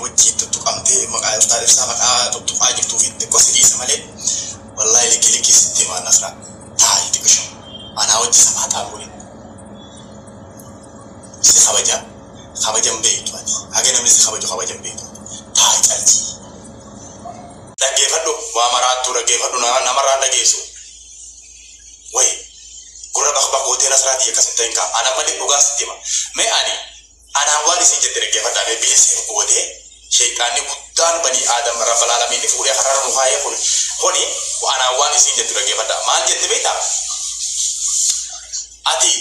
wajjin tuttuqamtee maqaa iftaa ibsaa maqaa tuttuqaa jirtuu fi xiqqoo sidiisa malee wallahi likki sitti himaa nasra taayi xiqqisho anaa wajji samaa taa'uuri si kabajan beektu ati haga namni si kabajan beektu taayi caltii dhaggeeffadhu waa maraattuu dhaggeeffadhu namarraa dhageessu wayi gurra bakkootee nasraatii akkas hin ta'in kaa ana malee dhugaa sitti hima mee anaan waan isin jette dhaggeeffadhaa mee biyya siin gootee shayxaanni guddaan banii aadam rabbal aalamiin fuudhee harara mukaayee kuni anaan waan isin jette dhaggeeffadhaa maal jette beektaa ati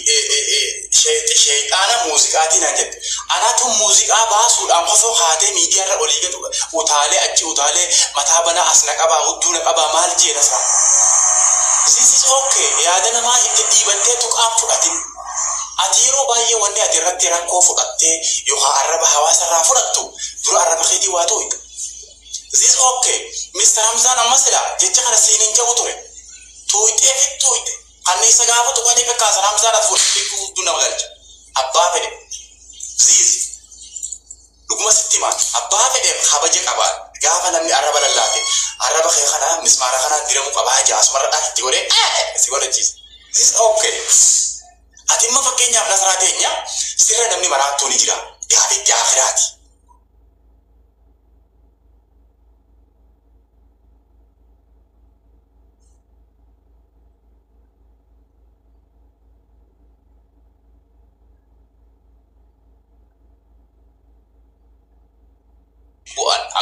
shayxaana muuziqaatiin naan jette anaatu muuziqaa baasuudhaan qofoo haatee miidiyaarra olii gatu utaalee achi utaalee mataa banaa asna qabaa hudduu na qabaa maal jeena isaa this is okay yaada namaa itti dhiibattee tuqaan fudhatin ati yeroo baay'ee wanni ati irratti rakkoo fudhattee yookaan arraba hawaasarraa fudhattu dura arraba keetii waa ta'u this is okay Mr. Hamzaan amma sila jecha kana siiniin jabu ture tuuyite kanniisa gaafa tuqanii beekaasan Hamzaan ati fuudhee hudduu nama galcha abbaa fedhe ziizi dhuguma sitti himaa abbaa fedhe kabaja qabaa gaafa namni arraba lallaate arraba kee kana mismaara kanaan diramu qabaa jaasumarra dhaatti godhee si godhachiisa this is okay ati immoo fakkeenyaaf nasraa teenya sirra namni maraattuu ni jira gaafitti akhiraati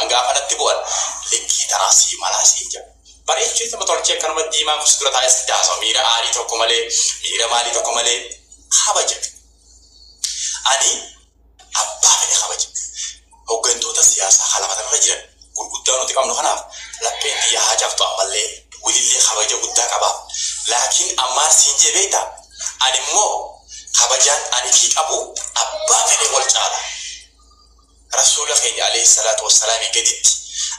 anggafanatti bu'an likki taasii malaasii jira bareechuu isa tolchee kanuma diimaan kustura taa'ee sidaasa miira aarii tokko malee miira maalii tokko malee kabaja ani abbaa fedhe kabaja hooggantoota siyaasaa halamatarra jiran gurguddaa nuti qabnu kanaaf lapheen biyya haa cabtu ammallee wilillee kabaja guddaa qaba laakiin ammaan siin jebeeta ani immoo kabajaan ani fi qabu abbaa fedhe wal caala رسول الله عليه الصلاة والسلام قدت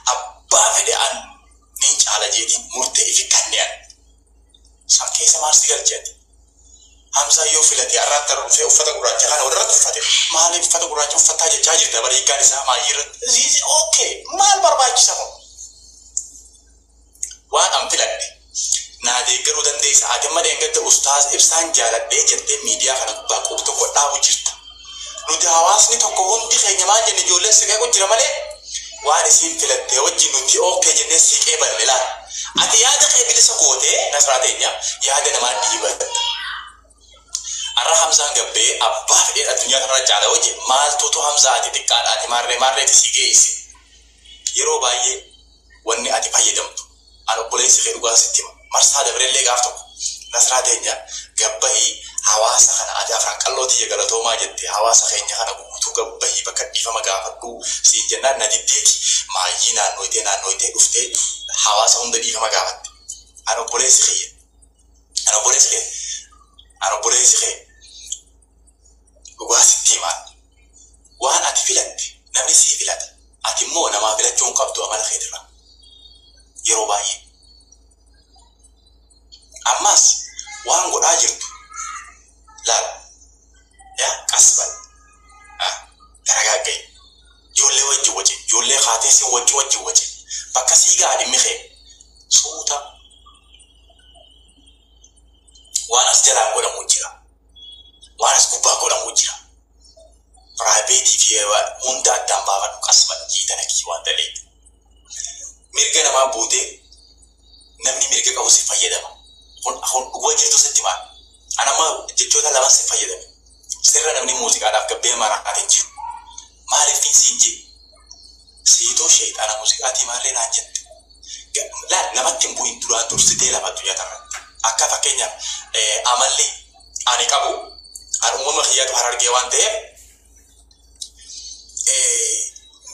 أبا فدان نينج على جدي مرتئ في كنيان سام كيس مارسي الجد همزة يوفلتي أراد في أفتا قراج كان ورد فتح ما لي فتح قراج فتح جاج تبري كان سام يرد زيز أوكي ما البرباج سام وأنا أمثلك نادي كرودن ديس أدم دينغت أستاذ إبسان جالد ديجت ميديا خنا باكوب تقول لا وجرت nuti hawaasni tokko hundi keenya maal jenne ijoolleen siqee jira malee waan isiin filattee wajjin nuti ookee jennee siqee bal'ilaa ati yaada kee bilisa gootee nasraa teenya yaada namaa dhiibatta arra Hamzaan gabbee abbaa fedhee addunyaa kanarra caala wajjin maaltuutu Hamzaa ati xiqqaadha ati maarreetti si geessi yeroo baay'ee wanni ati fayyadamtu an obboleessi kee dhugaa sitti marsaa dabareellee gaaf tokko nasraa teenya gabbahii hawaasa kana ati afran qallooti galatoomaa jette hawaasa keenya kana guutuu gabbahii bakka dhiifama gaafadhu siin jennaan na diddeeti maayyii naannooytee dhuftee hawaasa hunda dhiifama gaafatte an obboleessi kee dhugaa sitti himaan waan ati filatte namni sii filata ati immoo namaa filachuun qabdu amala keetirra yeroo baay'ee ammas waan godhaa jirtu laal yaa qasban daragaagay ijoollee wajji ijoollee kaatee si wajji bakka siigaa dhimmi kee suuta waan as jalaan godhamu jira waan as gubbaa godhamu jira piraayiveetii fi hunda addaan baafadhu qasban jiitana kii waan dalee mirga namaa buutee namni mirga qabu si fayyadama kun dhugaa jirtu sitti maal anama jechoota lama si fayyadame sirra namni muuziqaadhaaf gabbee maraatiin jiru maaliif siin je siitoo shayxaana muuziqaatii maallee naan jette laal namatti hin bu'in duraan dursitee lafa addunyaa kanarratti akka fakkeenyaaf amalli ani qabu an uumama kiyyaatu harargee waan ta'eef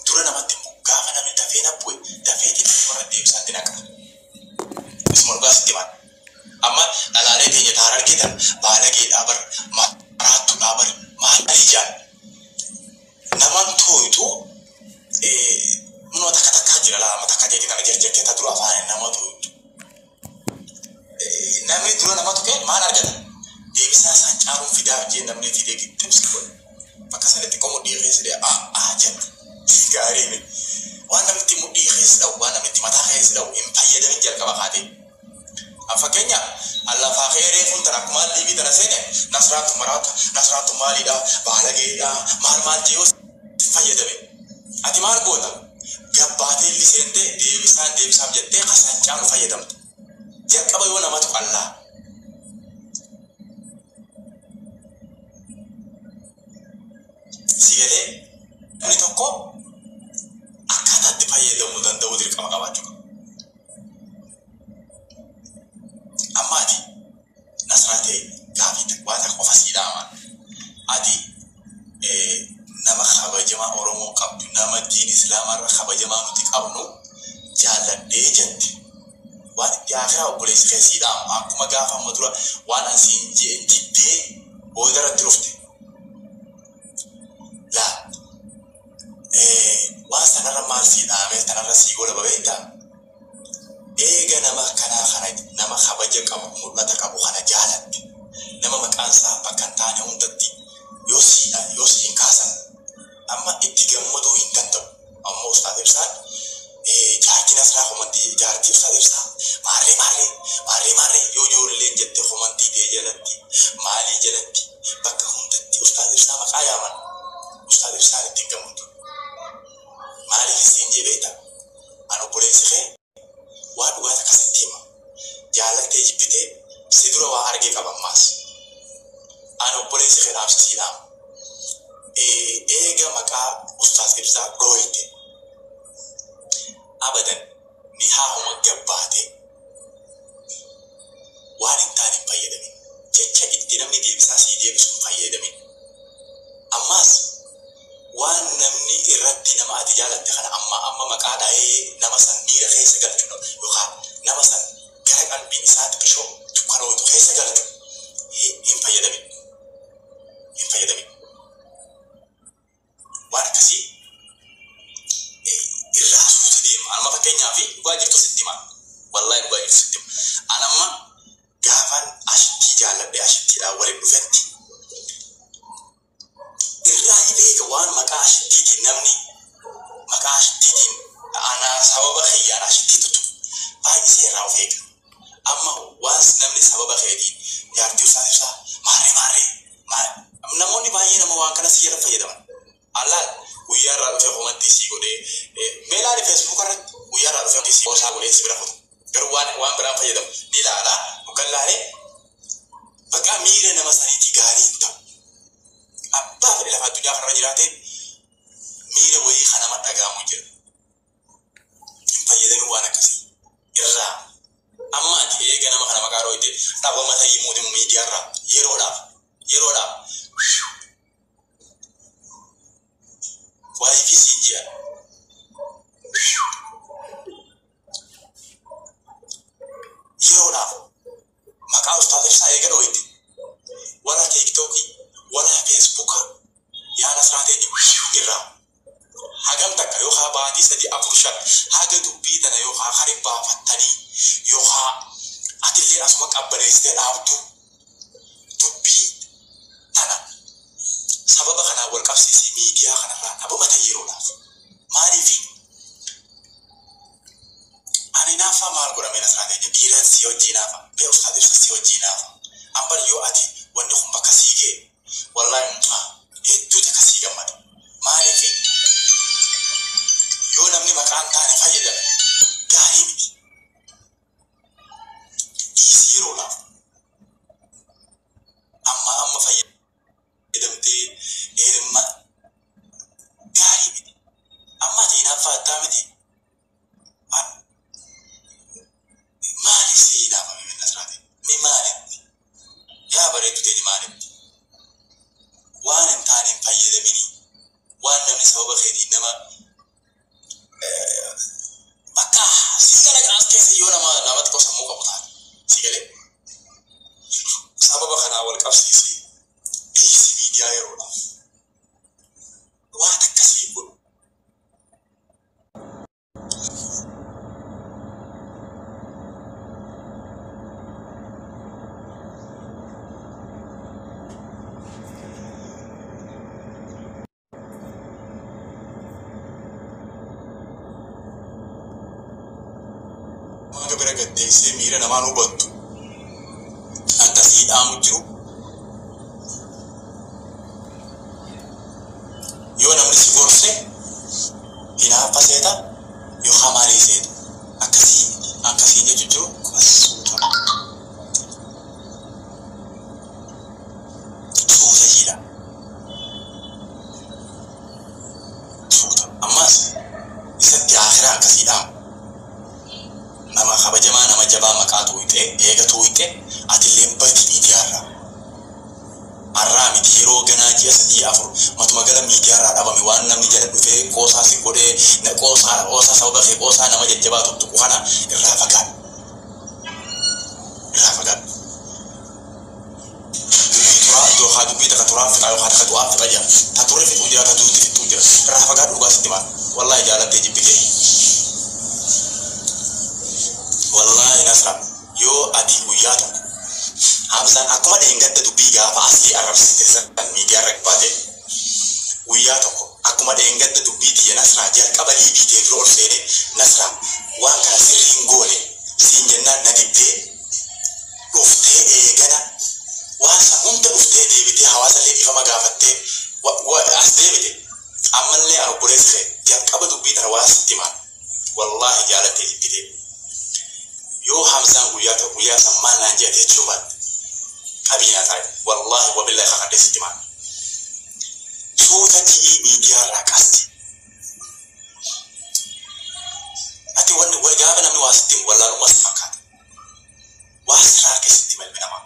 dura namatti hin bu'u gaafa namni dafee na bu'e dafeetiin warra deebisaatti naqa isuma dhugaa sitti maal amma dhalaalee teenya taar argitan baalagee dhaabar maraattu dhaabar maal alijaan naman tooytu numa takka jira lama takka jeeti kana jerjerte ta dura afaan nama tooytu namni dura nama tuke maal argata deebisaa isaan caaruun fidaa jee namni fidee giddibsi godhe قارين وانا متي مدي خيس أو وانا متي متى خيس أو إم فيدا من جل كباخاتي أفكينيا الله فاخيره فون تراك مال لي بيتنا سنة نصرات مالي دا بالغي دا مال جيوس فيدا من أتمار قوتا جباتي اللي سنتي ديبسان جتة خسان جانو فيدا مت جل كبا يونا ما تقول الله سيجلي أني تكو أكاد تفيدا مدن دودري كما كباجو أما دي نصراتي كافي تقواتك وفاسيدا أدي nama khabajama oromo qabdu nama din islam ar khabajama nuti qabnu jala dejent wa di akhira obule khasida akuma gafa madura wana sinje jidde odara trufte la wa sanara mal si ame tanara si gola babeta ega nama kana kharaj nama khabaja qabu mudata qabu khana jalat nama makansa pakantane undatti yosi inkasan amma ittigammadu hintantu amma ustad ibsan jaartiin asraa komanti jaartii ustad ibsan maali yo jolle jette komanti te jalatti maali jalatti bakka hundatti ustad ibsan maqayaman ustad ibsan ittigammadu maali hisin jebeta ano polisi khe wa duwata kasattima jalatte jibite sidura wa arge qabammas ano polisi khe nafsida إيجا مكا أستاذ إبزا قويتي أبدا نهاهم الجباتي وارن تاني فايدة من جيكا إتنامي دي بساسي دي بسون فايدة من أماس وان نمني إردي نما أتجالة تخنا أما مكا داي نمسان ميرا خيسة غلطنا يوخا نمسان كرقان بينسات بشو تقنو يتو خيسة غلطنا هم فايدة من واركسي الراسو تديم أنا ما فكرني في واجب تسديمان والله واجب تسديم أنا ما قافن أشتي جالب أشتي أولي بفتي الرأي بيك وان مكا أشتي تنمني مكا أشتي أنا سبب خيار أشتي تتو باي سيراو فيك أما واس نمني سبب خيدي يارتيو سادسا ماري نموني باي نموان سيرا فيدمان Allah uyara rufe komanti si gode mela ni Facebook ar uyara rufe si osa gode sibra foto gar wan bra fayda dilala mukallane baka mire na masani tigari ta abba ila fatu ja khara jirate mire wayi khana madaga mujir fayda mi wana kasi irra amma ati ga na khana magaro ite tabo mata yi mudum mi diarra yeroda why visija yora maka ustad sa ega doiti wala TikTok wala Facebook ya nasrate ni ira hagam taka yo ha baadi sadi afushat haga dubita na yo ha khariba fatani yo ha atille asma qabbale iste abtu dubbi tana sababa kana wal qafsi media kana abu matayiruna marifi ani nafa mal gura mena sade dira siyo jinafa be ustad siyo jinafa ambar yo ati wanda kun baka sige wallahi itu ta kasiga mad marifi yo namni makan ta ne fayda gari isiruna amma fayda idamte irma gari amma dina fata miti mali si da ma min nasrati mi mali ya bare tu te mali wan tani fayyada mini wan namni sababa khairi nama maka sigala gas ke si yona ma lamat ko samu ka buta sigale sababa khana wal qafsi si media yero قديسي ميرا نما نوبت أنت سيد آمجرو يو نمني سيغورسي هنا فسيدا يو خماري سيد أكسي ججرو كسوتا سوتا جيلا سوتا أماس إساتي آخرا أكسي دام nama kabajamaa nama jabaa maqaa tuuyite eega tuuyite atilleen bakki miidiyaarra arraa miti yeroo ganaa ji'a 3-4 matuma gala miidiyaarraa dhabame waan namni jala dhufee qoosaa si godhee qoosaa sababa kee qoosaa nama jajjabaa tuttuqu kana irraa fagaadhu dubbii takka turaa fixa yookaan takka du'aa fixa jira ta turre fixuu jira ta duuti fixuu jira irraa fagaadhu dhugaa sitti maal wallaahi jaalattee jibbitee والله نسرع يو أدي وياتو همزان أكما دينغت دبيغا فأصلي عرب ستسر الميديا ركباتي وياتو أكما دينغت دبيتي نسرع جال قبلي بيتي فلور سيري نسرع وان كان سيرين غولي سينجنا ندبتي أفتي إيغانا وانسا هنت أفتي ديبتي حواسا لي إفا مغافتي وأسدي بتي أمال لي أربوريس خي جال قبل دبيت رواس ستمان والله جالتي جبتي يو همزان ويا سمان نجاتي تشوبات أبينا تاي والله وبالله خاطر استمان صوتي ميديا راكاستي أتي وجابنا من واسطين ولا واسفكات واسرع كستمان منما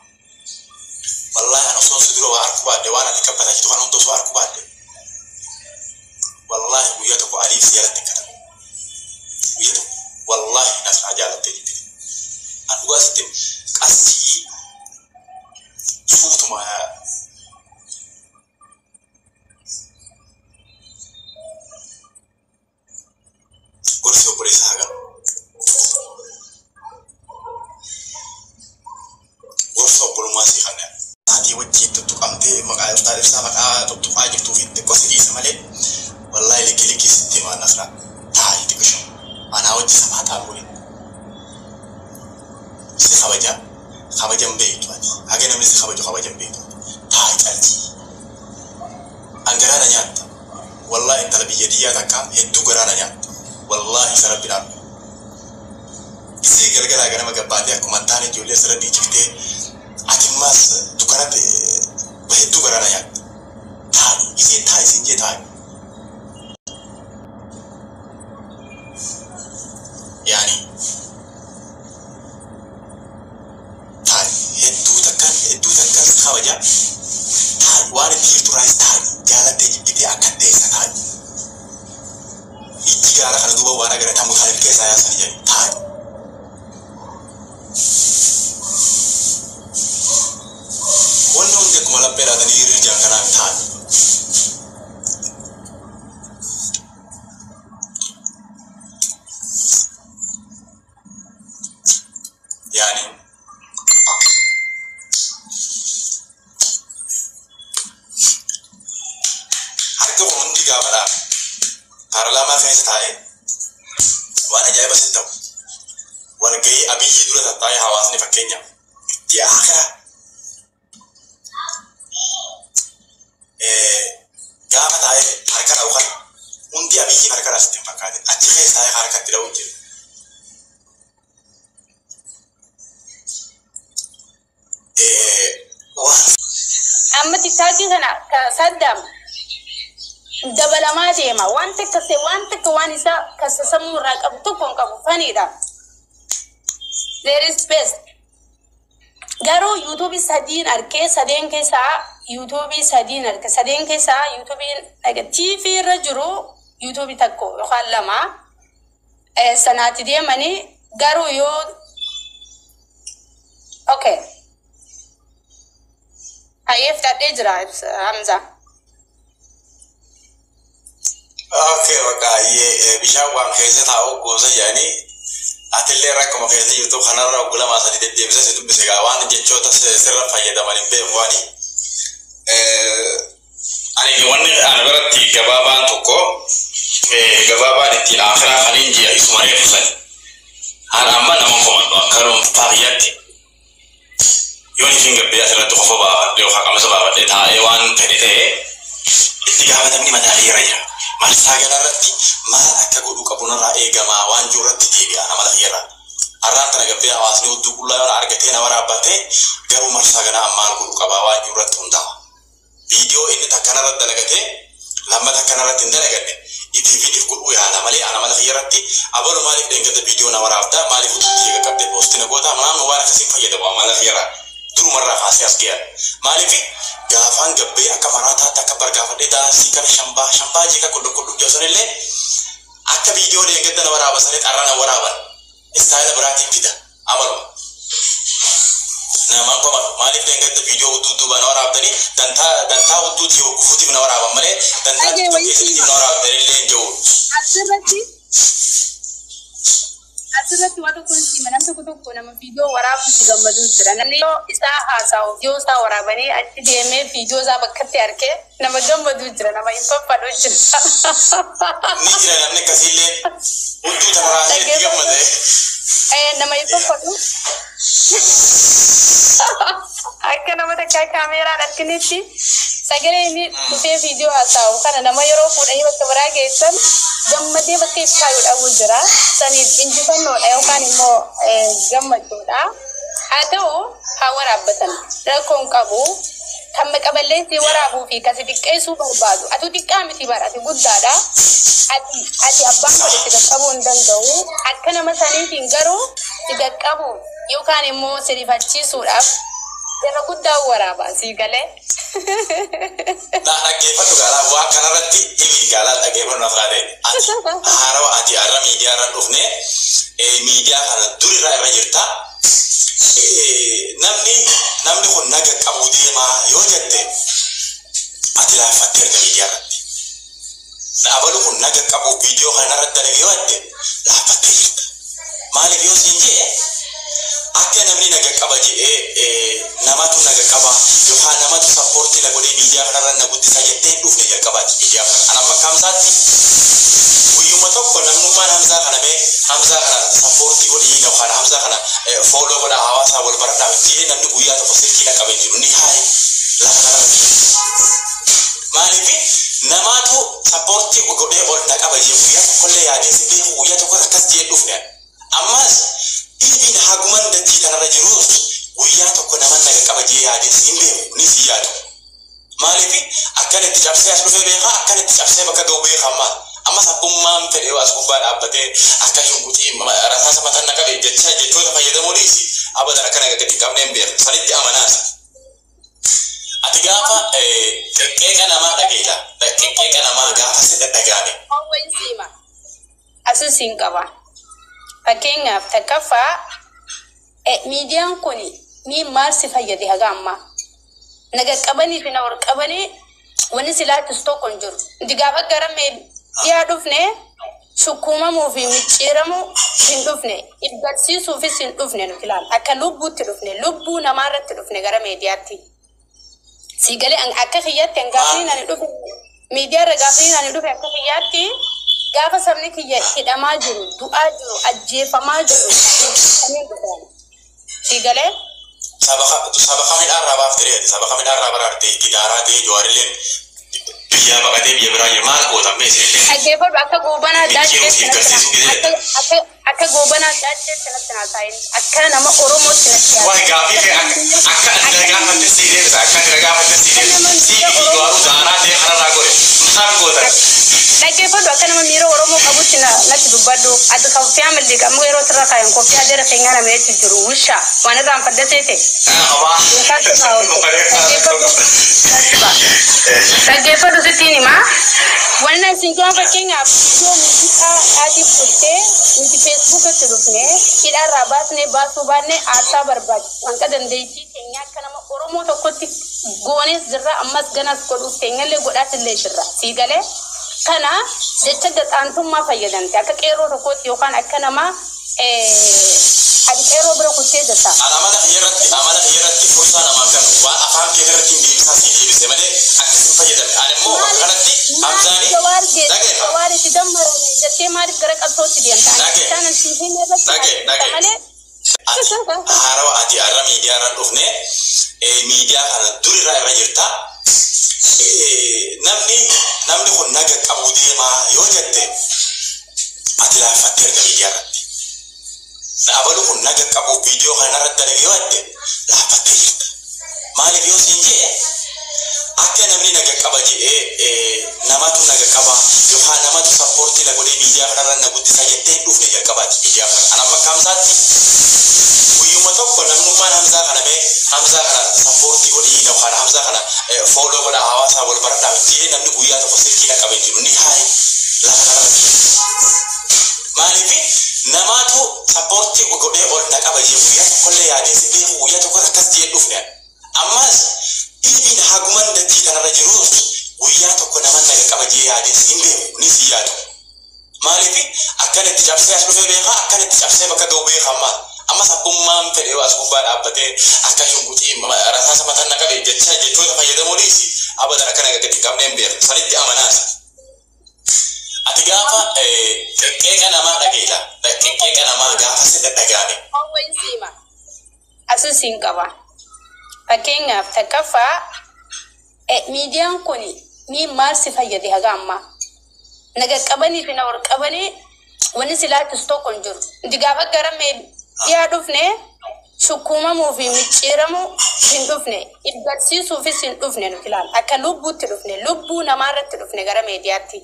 والله أنا صوت سدرو وأركبات وانا نكبت أشتو أنا نتوسو أركبات والله وياتكو أليف سيارتك وياتكو والله ناس عجالة تجي أنوستم قصي صوت ما قرصو بريس هاجر قرصو برماسي خنا هذه وجهي تتقمتي مقاعد تعرف سامع تتقاعد توفيت قصدي سمالي والله لكي ستي ما نصرا تاي تكشم أنا وجه سمعت أقولي خبجم بيتو أجي نمسي خبجم بيتو تاي تالتي أنجرانا نيات والله أنت لبي يديا تكا هدو جرانا نيات والله سرب بنام إسي جرجلا أجنا مجبادي أكو مانتاني جولي سرب بيجيبته أتماس دكانة بهدو جرانا نيات تاي إسي تاي سنجي تاي يعني hedduu takkas kabaja waan itti turaayis ta'an jaalattee jibbitee akka deessa ta'an ijji gaara kana duuba waan agaratamu ta'an keessaa yaasan jedhu ta'an wanni hundi akkuma laphee laatanii hirjaan kanaan ta'an yaani parlama fez tae wana jaiba sitam wana gay abi dura tae hawasni fakenya di akhira gaba tae harkar awkan undi abi harkar astim fakade achi fez tae harkar tira unje amma tiktok kana ka saddam dabala ma deema wanta ka wani sa ka samu raqab to kon ka fani da there is space garo youtube sadin arke saden ke sa youtube sadin arke saden ke sa youtube aga tv rajuru youtube takko khallama sanati de mani garo yo okay ayef that ejra hamza okay wakaye bisha wan kaysa tawo goza yani atille rakko kaysa youtube khanara ogula ma sadi de bisa situ bisa gawan jechota sirra fayyada mali be wani ani wonni anabarati gababan tokko gababan ti akhira khalinji ismail fusani ana amma namon komando يوني فين قبل أسرة تخفى بقى لو خاك مسبا بدي تاي وان تريته اتجاه تمني مداري رأيه مرساجنا رتي ما أكقولو كبونا رأي جماعة وان جورت تجيبي أنا ما لخيرا أران تنا قبل أواسني ودو كلا ولا أرجعتين ولا أبته جرو مرساجنا أمان قولو كبا وان جورت توندا فيديو إني تكنا رد دلقته لما تكنا رد دلقته إتي فيديو كل أنا مالي خيرتي أبلو مالك دينك فيديو نورا أبدا مالك تيجي كبده بوستنا قوتا ما نوارا كسيف فيدا وما خيرا دور مرة خاصة أسكيا مالك في gafan gabbe akka marata takka bargafadhe daasi kana shamba jika kullu josonille akka video de gadana waraba sare qarana waraban istayla brati fida amalu na man ko malik de gadda video utu bana warabdani danta utu ti ko futi bana waraba male danta ti bana warabdani lenjo asirratti wata kunci mana ta kudu ko na video warabu ci gamba dutira nan yo isa hasawo yo sa warabani atti de me video za bakkatte arke na magamba dutira na mai papa do jira ni jira namne kasile utu tarase digamba de na mai papa do akka na mata kai kamera rakkiniti sagale ni kute video hasawo kana na mayro ko dai bakka barage san gamma de bakka kayo da wujira sani inji fanno da yau kan mo gamma to da ato hawara batan da kon kabo kan makaballe sai warabu fi kasi dikke su barbado ato dikka miti barati guddada ati abban ko da tiga kabo ndan dawo akkana masani tingaro tiga kabo yau kan mo sirifacci su da gara gudda waraba sigale na dhaggeeffatu gaala waa kanarratti ibi gaala dhaggeeffatu nafraade ati haarawa ati arra miidiyaa irra dhufne miidiyaa kana durirraa irra jirta namni kun naga qabu deemaa yoo jette ati laaffatte erga miidiyaa irratti dhaabalu kun naga qabu viidiyoo kanarratti dalage yoo jette laaffatte jirta maaliif yoo siin jee akka namni naga qaba jee namatu naga qaba yookaan namatu sappoortii na godhee miidiyaa kanarra na guddisa jettee dhufne jalqabaati miidiyaa kana ana bakka hamsaatti guyyuma tokko namnummaan hamsaa kana sappoortii godhii yookaan hamsaa kana fooloo godhaa hawaasaa wal baradhaa jee namni guyyaa tokko sirkii na qabee jiru ni haye lafa kanarratti maaliif namatu sappoortii godhee ol na qaba jee guyyaa tokkollee yaadee si beeku guyyaa tokko akkas jee dhufne ammas ibin haguman datti kanarra jiru guyyaa tokko naman naga qabajee yaadee hin beeku ni si yaadu maaliif akkanatti cabsee as dhufee beekaa akkanatti cabsee bakka ga'u beekamaa amma sabbummaan fedhee as gubbaa dhaabbatee akka shunkutii rasaasa mataan na qabee jechoota fayyadamuu dhiisi abadan akkana gadi qabnee hin beeku sanitti amanaas ati gaafa qeqqeeqa namaa dhageela qeqqeeqa namaa gaafa si dhagaame asusin qaba fakkeenyaaf takkaffaa miidiyaan kun mi maal si fayyade haga amma naga qabanii fi na war qabanii wani silaatis tokko hin jiru ndi gaafa gara miidiyaa dhufne shukuumamuu fi micciiramuu hin dhufne ibbarsiisuufis hin dhufne nuti ilaal akka lubbuutti dhufne lubbuu namaarratti dhufne gara miidiyaatti siigalee akka kiyyaatti hangaafii nani dhufe miidiyaarra gaafii nani dhufe akka kiyyaatti gaafa sabni kiyya hidhamaa jiru du'aa jiru ajjeefamaa jiru kamiin dhufan siigalee sabaka midhaan raabaaf ture sabaka midhaan raabaa raartee gidaaraa ta'ee jawaarilleen biyyaa baqatee biyya biraa jiru maal gootan beesillee ajjeefadhu akka goobanaa akka goobanaa daachee sanatti naa taa'in akka nama oromootti natti waay gaafii kee akka dalagaa fante sii deebisa akka dalagaa fante sii deebisa sii jawaaruu zaanaa ta'e kanarraa godhe maal gootan dhaggeeffadhu akka nama miira oromoo qabutti natti dubbadhu ati koffiyaa mallee qabu yeroo sirra kaayan koffiyaa jara keenyaa nama jechi jiru wusha waan irraan faddatee ta'e dhaggeeffadhu sittiin himaa wanna isin kuwan fakkeenyaaf iddoo muuziqaa dhaatiif turtee nuti feesbuukatti dhufne hidhaarraa baasnee baasuu baannee aarsaa barbaadu wanta dandeettii keenyaa akka nama oromoo tokkotti goonees jirra ammas ganas godhuuf keenyallee godhaatillee jirra siigalee kana jecha gaxaantummaa fayyadamte akka qeerroo tokkotti yookaan akka nama adi qeerroo bira kuttee jirta. Amala xiyyeerratti fursaa namaa kan waan afaan kee irratti hin deebisaa si deebise malee akkasiin fayyadame. Ani immoo kanatti hamzaanii jawaaritti dammarame jettee maaliif gara qabsootti deemta? Isaan siin hin irratti malee haarawa ati arra miidiyaa irra dhufne media kana duri irra jirta namni kun naga qabu deema yoo jette ati laafatte erga media irratti dhaabalu kun naga qabu video kana irratti dalage yoo jette laafatte jirta maaliif yoo siin jee akka namni naga qaba jee namatu naga qaba yookaan namatu supportii la godhee media kana irra na guddisa jettee dhufne jalqabaati media kana ana bakka hamsaatti guyyuma tokko namummaan hamsaa kana bee hamsaa kana supportii godhii yookaan hamsaa kana follow godha hawaasa wal baradhaa jee namni guyyaa tokko sirkii na qabee jiru ni haay lafa kanarratti maaliif namatu supportii godhee ol na qaba jee guyyaa tokkollee yaadee si beeku guyyaa tokko akkas jee dhufne ammas ilbiin haguman dachii kanarra jirus guyyaa tokko nama naga qaba jee yaadee si hin beeku ni si yaadu maaliif akkanatti cabsee as dhufee beekaa akkanatti cabsee bakka ga'u beekaa amma sabummaan fedhee as gubbaa dhaabbatee akka shunkutii rasaasa mataan naqabe jechoota fayyadamuunis abadan akka naga gadi qabneen beeku sanitti amanaasa. Ati gaafa qeeqa namaa dhageela qeeqa namaa gaafa si dhagaame. Hawwan siima asuusiin qaba. Fakkeenyaaf takkaffaa miidiyaan kun ni maal si fayyade haga ammaa naga qabanii fi na wal qabanii wanni silaatis tokko hin jiru. Inti gaafa gara yaa dhufne shukuumamuu fi micciiramuu hin dhufne ibbarsiisuufis hin dhufne nuti ilaala akka lubbuutti dhufne lubbuu namaarratti dhufne gara miidiyaatti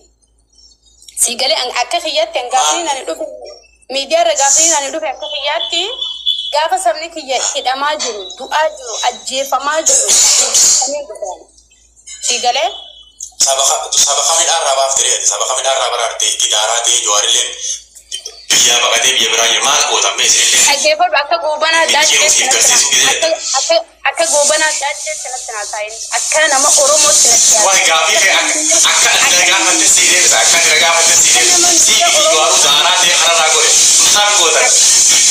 siigalee akka kiyyaatti gaaffiin ani dhufe miidiyaarra gaaffiin ani dhufe akka kiyyaatti gaafa sabni kiyya hidhamaa jiru du'aa jiru ajjeefamaa jiru kamiin dhufan siigalee saba kamidhaarraa baaftireeti saba kamidhaarraa baraartee itti daaraa ta'ee jawaarilleen biyya baqatee biyya biraa jiru maal gootan beesillee dhaggeeffadhu akka goobanaa daachee akka goobanaa daachee sanatti naa taa'in akka nama oromootti natti yaadu. Waan gaaffii akka adda gaafatte sii deebisa akka adda gaafatte sii deebisa sii jawaaruu daaraa ta'ee kanarraa godhe maal gootan.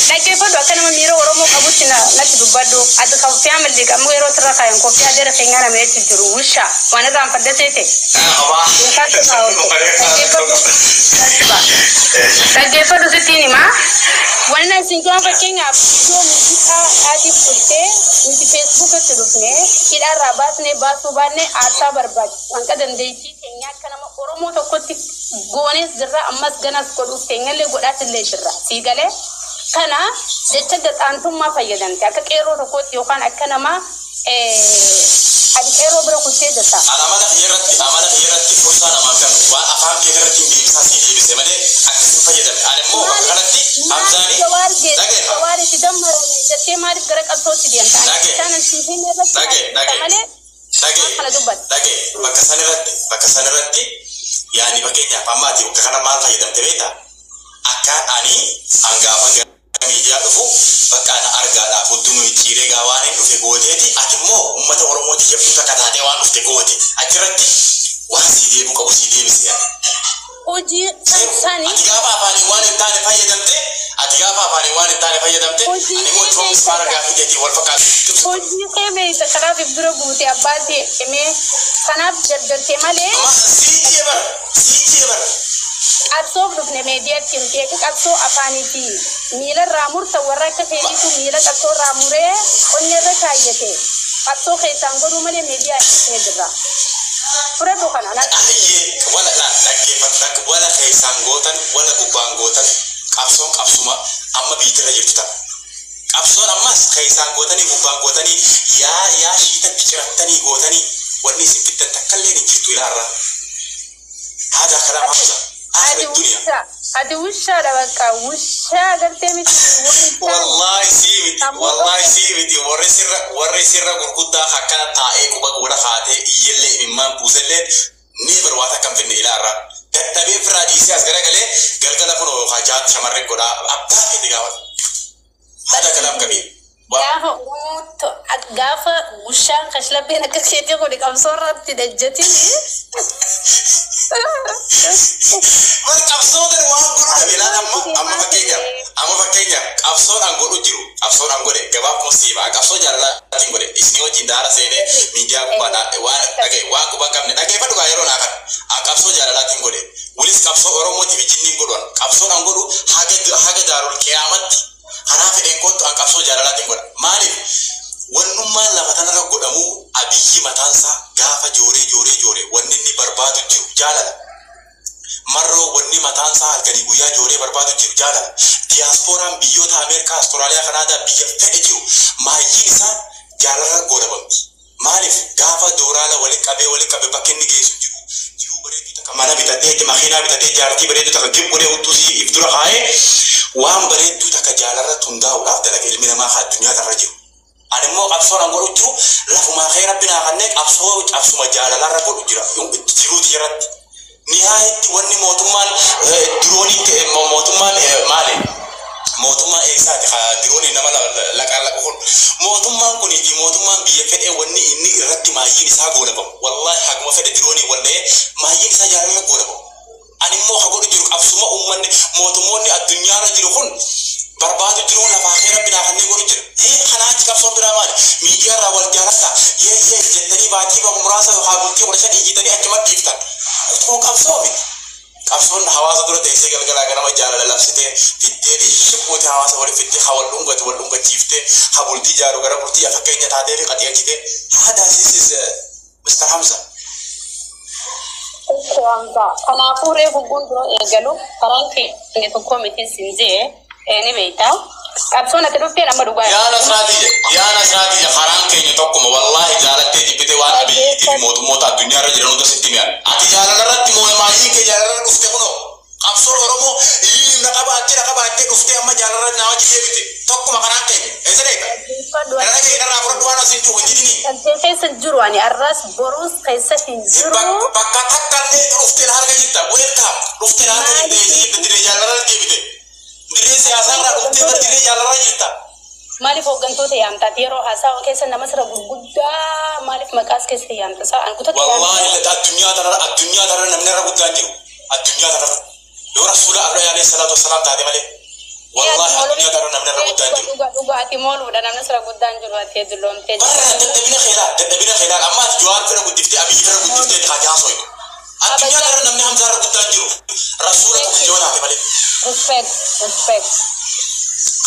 Dhaggeeffadhu akka nama miira oromoo qabutti natti dubbadhu ati koffii amallee qabu yeroo sirra kaayan koffii adda rafeenyaa nameetti jiru wushaa waan irraan fadda seete. Dhaggeeffadhu sittiin himaa wanna isin joon fakkeenyaaf yoo muuziqaa dhaatiif bultee nuti feesbuukatti dhufne hidhaarraa baasnee baasuu baannee aarsaa barbaadu wanta dandeettii keenya akka nama oromoo tokkotti goonees jirra ammas ganas godhuuf keenyallee godhaatillee jirra siigalee kana jecha gaxaantummaa fayyadamte akka qeerroo tokkotti yookaan akka nama adi qeerroo bira kuttee jirta. Amala fayyadamti fursaa namaa kan waan afaan kee irratti hin deebisaa si deebise malee akkasiin fayyadame. Ani immoo bakka kanatti hamzaanii jawaari itti dammarame jettee maaliif gara qabsootti deemta? Isaan siifin irratti malee kana dubbata. Bakka sanirratti yaani fakkeenyaaf ammaati bakka kana maal fayyadamte beektaa? Akka ani hangaafan miidiyaa dhufu bakka ana argaadhaaf hundumuu ciiree gaawaan hin dhufe gooteeti ati immoo uummata oromooti jabduu takka taatee waan dhufte goote achirratti waan sii deebi'u qabu sii deebise. Hojii sani ati gaafa afaanii waan hin taane fayyadamte ani immoo coomis maara gaafii keetii wal fakkaatu. Hojii kee beeyta kanaaf bira guute abbaatee himee kanaaf jarjartee malee. Sii jee bara. Qabsoo dhufne meediyaatti hin ta'e qabsoo afaaniiti miila raamurta warra akka feetitu miila qabsoo raamuree qonni irra kaayyate qabsoo keessaan godhuu malee meediyaa ishee jirra. Fudhadhu kana ayyee wala dhaggeeffatu wala keessaan gootan wala gubbaan gootan qabsoon qabsuma amma biitirra jirtu ta'a. Qabsoon ammas keessaan gootanii gubbaan gootanii yaa shiitatti cirattanii gootanii wanni isin fiddan takkallee hin jirtu ilaarra. Haada karaa hamsa. Adi wushaa dha bakka wushaa agartee miti. Wallahi sii miti warri sirra gurguddaa akkana taa'ee quba godha haatee iyyellee imimmaan buusellee ni barbaata kan finne ilaarra. Dadhabee firaa dhiisee as garagalee galgala kun yookaan jaatti shamarreen godhaa abbaa fedhe gaafata. Haada kanaaf qabii. Gaafa wushaan kashlabbeen akka keetii godhe qabsoo irratti dajjatiin. Qabsoodhaan waan godhu beelaan amma fakkeenyaaf qabsoodhaan godhu jiru qabsoodhaan godhe gabaaf musiibaa qabsoo jaalalaatiin godhe isin wajjin daara seenee miidiyaa gubbaa waan gubbaa qabne dhaggeeffadhu gaa yeroo naa kana qabsoo jaalalaatiin godhe wilis qabsoo oromootiif ijinniin godhan qabsoodhaan godhu haga daarul qiyaamatti karaa fedheen kootu qabsoo jaalalaatiin godha maaliif wannummaan lafa tanarra abiyyi matansa gaafa jooree wanni inni barbaadu jiru jaalala. Marroo wanni matansa halkanii guyyaa jooree barbaadu jiru jaalala. Diyaaspooraan biyyoota Ameerikaa, Austraaliyaa, Kanaadaa biyya fedhe jiru maayyiin isaa jaalala goolabamti. Maaliif gaafa dooraala waliin qabee bakka inni geessu jiru bareedu takka mana bitatee makiinaa bitatee jaartii bareedu takka gibburee uttuusii if dura kaa'ee waan bareedduu takka jaalala hundaa'uudhaaf dalaga ilmi namaa addunyaa irra jiru. Ani immoo qabsoon godhu jiru lafumaa kee rabbinaa kanneen qabsuma jaalalarra godhu jira jiruuti jiratti. Nihaayetti wanni mootummaan diroonii mootummaan maali? Mootummaan eessaati diroonii nama laqaan laqa kun. Mootummaan kunii fi mootummaan biyya fedhee wanni inni irratti maayyiin isaa goolabamu. Wallaahi haguma fedhe diroonii wallee maayyiin isaa jaalala goolabamu. Ani immoo haa godhu jiru qabsuma uummanni mootummoonni addunyaarra jiru kun barbaadu jiru lafaa kee rabbinaa kanneen godhu jira. Kanaachi qabsoon biraa maali? Miidiyaarraa wal jaalata yee jettanii baatii muraasa yookaan bultii 15 iyyitanii achumatti dhiiftan. Kun qabsoomi. Qabsoon hawaasa dura teessee galgalaa ganama jaalala labsitee fittee shibbooti hawaasa waliin fittee wal dhungachiiftee bultii jaaru gara bultii fakkeenya taatee fi qaxeechitee this is Mr. Hamza. Hamza. Kanaafuu reefu gundoo eegalu karaan kee inni tokko miti sinjee ni beektaa. Qabsoon ati dhuftee nama dhugaa. Yaa Nasraati karaan keenya tokkuma wallaahi jaalattee jibbitee waan abiyyiitii mootummoota addunyaarra jiran hunda sitti mi'an. Ati jaalalarratti maayyii kee jaalalarra dhuftee kunoo qabsoon Oromoo na qabaattee dhuftee amma jaalalarratti naa wajji deebite tokkuma karaan keenya. Eessa deeta? Dhala kee irraa fudhadhu waan asiin jiru wajjidini. Kan keessa jiru ani arras boruus keessa hin jiru. Bakka takkaallee dhuftee harka jirta weelkaam dhuftee harka jirte diree jaalalarra deebite. Diree siyaasaarraa dhuftee diree jaalalarra jirta. Maaliif hooggantoota yaamtaati yeroo haasawa keessa nama sira gurguddaa maaliif maqaas keessa yaamta isaa an kutatti wallahi addunyaa tanarra namni irra guddaan jiru addunyaa tanarra yoo rasuula alayhi alayhi salatu wasalaam taate malee wallahi addunyaa tanarra namni irra guddaan jiru dhugaati mooluudha namni sira guddaan jiru ati dulloomtee dadhabina khilal amma jawaar fira guddiftee abiyyi fira guddiftee kaati haasoo addunyaa tanarra namni hamza irra guddaan jiru rasuula tokko taate malee respect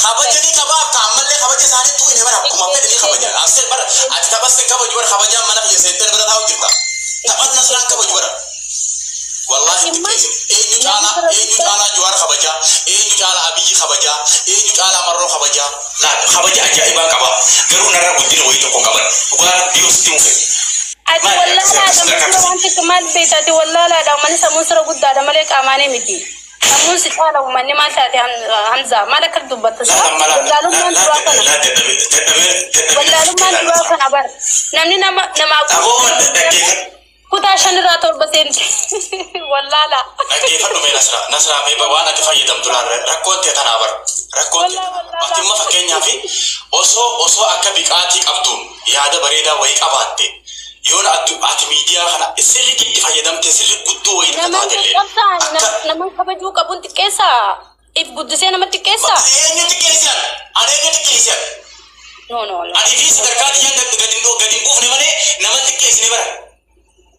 kabajani kabab kamallee kabaja isaanii tuu inni bara akkuma fedhe ni kabaja asee bara ati taphas kabaju bara kabajaa mana biyya seettee bira taa'u jirta taphat nasraan kabaju bara wallahi eenyu caalaa jawaar kabaja eenyu caalaa abiyyi kabaja eenyu caalaa marroo kabaja kabaja ajaa'ibaa qaba garuu narra guddina wayii tokko qaban dhugaa biyyoositti mufe ati wallaalaadha wanti maal beektaati wallaalaadha uummanni sammuu sira guddaadha malee qaamaanii miti. Namun si taala umanni maal taate Hamza maal akka dubbatta isaa wallaalummaan duraa kana bar namni nama kutaa shan irraa torba seenti wallaala. Dhaggeeffadhu mee Nasraa mee waan ati fayyadamtu rakkoon ta'e tanaa bar rakkoon ati amma fakkeenyaaf osoo akka biqaatii qabduun yaada bareedaa wayii qabaatte yoon ati miidiyaa kana sirriitti fayyadamte sirrii guddoo wayii taatellee nama kabajuu qabuun xiqqeessa if guddisee nama xiqqeessa eenyu xiqqeessan no ati fi sadarkaa diyyaan gadi buufne malee nama xiqqeessine bara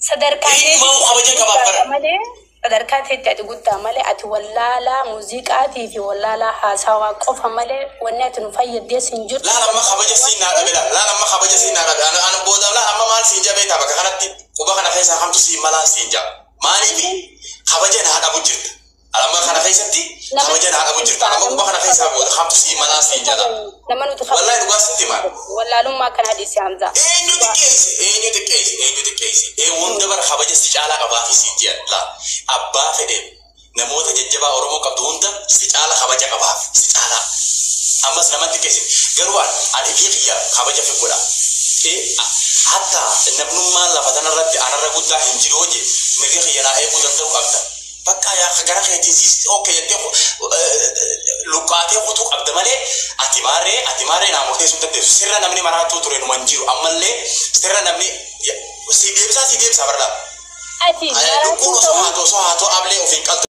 sadarkaa moo kabaja qabaaf bara malee sadarkaa teetti ati guddaa malee ati wallaalaa muuziqaatii fi wallaalaa haasawaa qofa malee wanni ati nu fayyaddees hin jirtu. Laalamma kabaja siinaa dhabela laalamma kabaja siinaa dhabe an booda laalamma maal siin jabee ta'a bakka kanatti quba kana keessaa hamtu siin malaan siin jaba maaliif kabaja naa dhabu jirta alamma kana keessatti kabaja naa dhabu jirta alamma quba kana keessaa booda hamtu siin malaan siin jala wallahi dhugaa sitti maal wallaalummaa kana hadiisi Hamza. eenyu xiqqeessi hunda bara kabaja si caalaa qabaafi siin jedha abbaa fedhe namoota jajjabaa Oromoo qabdu hunda si caala kabaja qabaaf si caala ammas namatti xiqqeessi garuu ani fi xiyya kabaja fi godha hatta namnummaan lafa tanarratti anarra guddaa hin jiru hojii mirga xiyyanaa eeguu danda'u qabda bakka yaa gara keetiin okkee jettee luqqaatee kutuu qabda malee ati maarree naa murteessuu dandeessu sirra namni maraattuu ture numan jiru ammallee sirra namni si deebisa barra. Ati. Lukkuun osoo haatoo ablee ofiin qaltu.